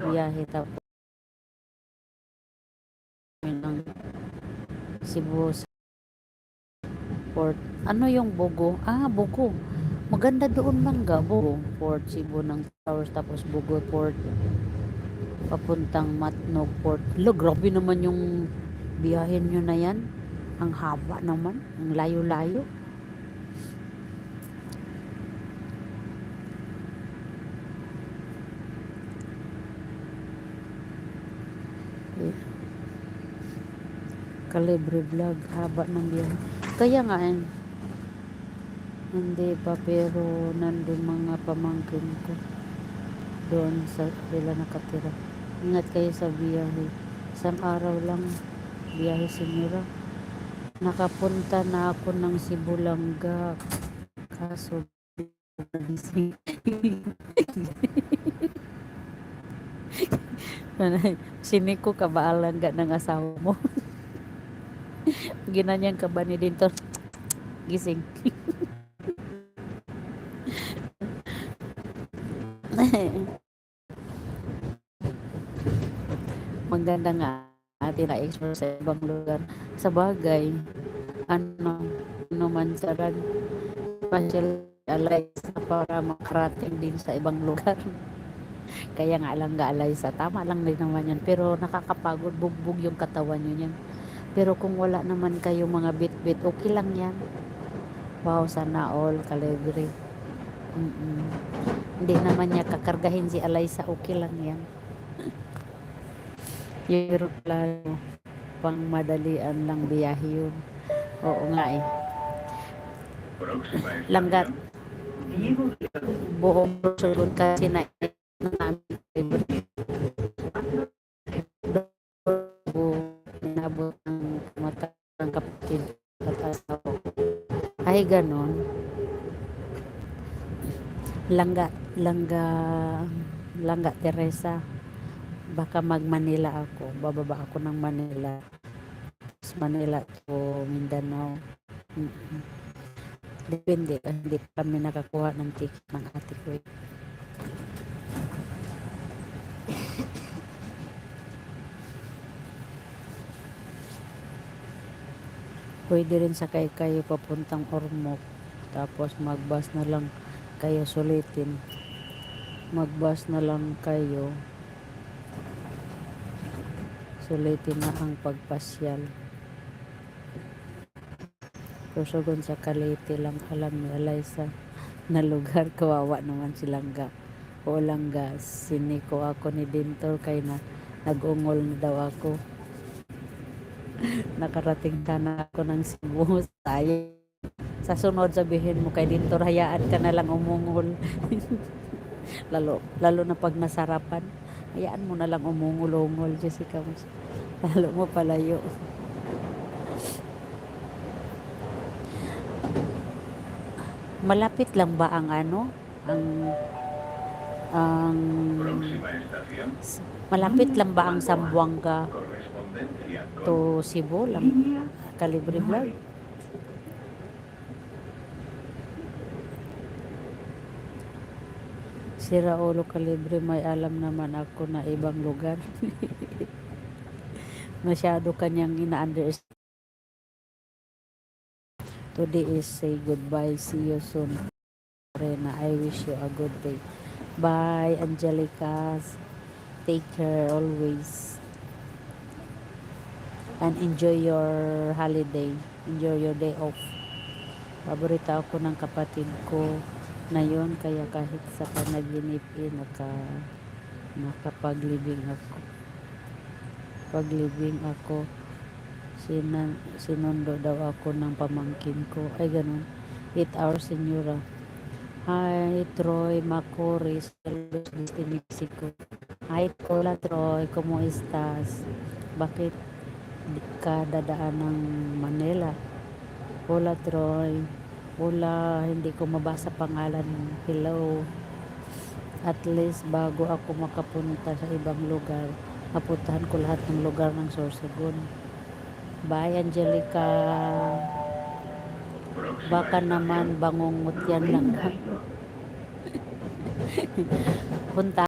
biyahe tapos ng Cebu sa port. Ano yung Bogo? Ah, Bogo. Maganda doon mangga, Bogo. Port Cebu ng Towers tapos Bogo Port. Papuntang Matnog Port. Lo, grabe naman yung biyahin nyo na yan. Ang haba naman. Ang layo-layo. Eh, Calibre Vlog. Haba ng biyahe. Kaya nga, hindi pa pero nandun mga pamangkin ko. Doon sa sila nakatira. Ingat kayo sa biyahe. Isang araw lang biyahe senyora. Nakapunta na ako ng Sibulangga. Kaso gising. Siniko kabaalan ka ng asawa mo. Ginanyan ka ba ni dito? Gising. Maganda nga atin na explore sa ibang lugar. Sa bagay, ano man saran, partial alay para makarating din sa ibang lugar. Kaya nga lang gaalay sa tama lang din naman yan. Pero nakakapagod, bugbog yung katawan nyo yan. Pero kung wala naman kayo mga bit-bit, okay lang yan. Wow, sana all calibre. Hindi naman niya kakargahin si Alaysa, okay lang yan. Yung lalo, pang madalian lang biyahe yun. Oo nga eh. Langgat. Buong sulod kasi na namin inabot ng matang kapatid at asawa. Ay ganon. Langga Teresa. Baka mag Manila ako. Bababa ako ng Manila. Manila to Mindanao. Depende. Hindi kami nakakuha ng ticket ng ate ko. Pwede rin sakay kayo papuntang Ormoc. Tapos magbus na lang kayo sulitin. Magbus na lang kayo. Sulitin na ang pagpasyal. Kusugon sa Kalite lang alam ni Alaysa na lugar. Kawawa naman si Langga. O Langga, siniko ako ni Dintor kay na nag-ungol na daw ako. Nakarating ka na ako ng Cebu. Tayo. Sa sunod sabihin mo kay Dintor, hayaan ka na lang umungol. lalo na pag nasarapan. Hayaan mo na lang umungol-ungol, Jessica. Lalo mo palayo. Malapit lang ba ang malapit lang ba ang Zamboanga to Cebu lang? Calibre Vlog. Si Raulo Calibre, may alam naman ako na ibang lugar. Masyado kanyang ina-understand. Today is say goodbye. See you soon. Rena, I wish you a good day. Bye, Angelica. Take care always. And enjoy your holiday. Enjoy your day off. Paborita ako ng kapatid ko na yun. Kaya kahit sa panaginip nakapaglibing ako. Paglibing ako. Sinundo daw ako ng pamangkin ko. Ay, ganun. 8 hours, senyora. Hi, Troy Macoris, desde Mexico. Hi, hola, Troy. ¿Cómo estás? Bakit ka dadaan ng Manila? Hola, Troy. Hola, hindi ko mabasa pangalan. Hello. At least, bago ako makapunta sa ibang lugar, mapuntahan ko lahat ng lugar ng Sorsogon. Bye, Angelica. Baka naman bangungot yan lang. Punta